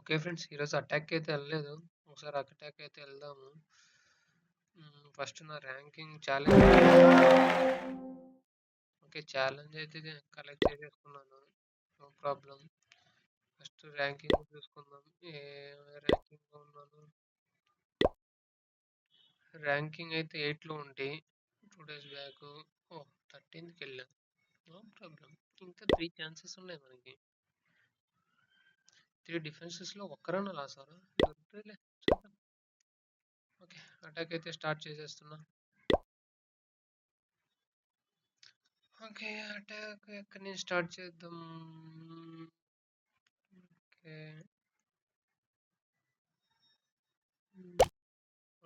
Okay friends, ఈరోజు attack అయితే వెళ్ళలేదు. ఒకసారి అటాక్ అయితే వెళ్దాము. ఫస్ట్ నా ర్యాంకింగ్ ఛాలెంజ్. ఓకే, ఛాలెంజ్ అయితే కలెక్ట్ చేసేసుకున్నాను. No problem. ఫస్ట్ ర్యాంకింగ్ చూసుకుందాం. ఏ ర్యాంకింగ్లో ఉన్నాను? ర్యాంకింగ్ అయితే 8లో ఉంటే 2 డేస్ బ్యాక్ 13కి వెళ్ళాను. No problem. ఇంకా 3 ఛాన్సెస్ ఉన్నాయి మనకి. 3 డిఫెన్సెస్లో ఒక్కరన్నా లాస్ అవరా? దొరుకుతుందిలే, చూద్దాం. ఓకే, అటాక్ అయితే స్టార్ట్ చేసేస్తున్నా. ఓకే, అటాక్ ఎక్కడి నుంచి స్టార్ట్ చేద్దాం? Okay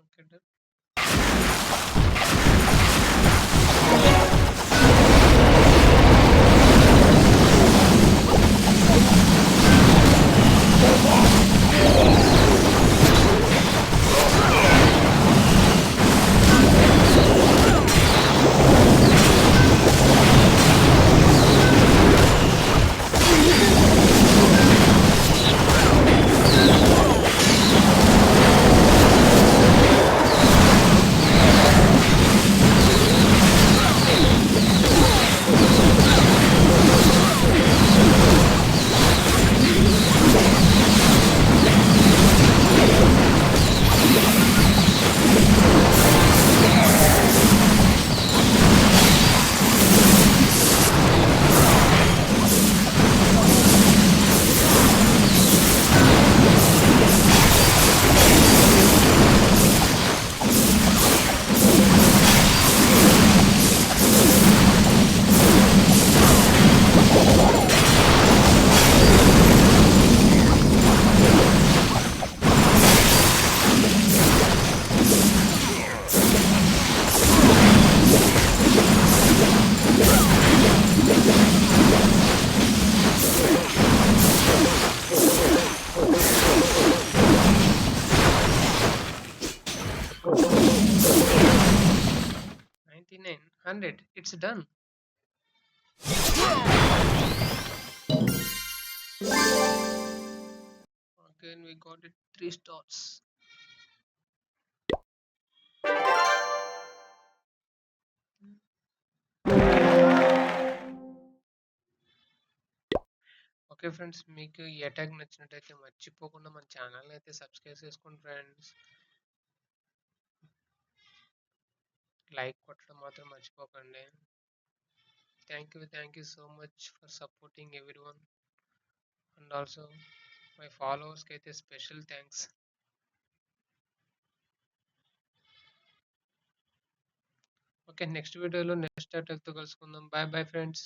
okay done. It's done. Again, we got it 3 stars. Okay friends, మీకు ఈ అటాక్ నచ్చినట్టయితే మర్చిపోకుండా మన ఛానల్ అయితే సబ్స్క్రైబ్ చేసుకోండి ఫ్రెండ్స్. లైక్ కొట్టడం మాత్రం మర్చిపోకండి. Thank you so much for supporting everyone. And also my ఫాలోవర్స్కి అయితే స్పెషల్ థ్యాంక్స్. ఓకే, నెక్స్ట్ వీడియోలో నెక్స్ట్ అటాక్తో కలుసుకుందాం. Bye bye friends.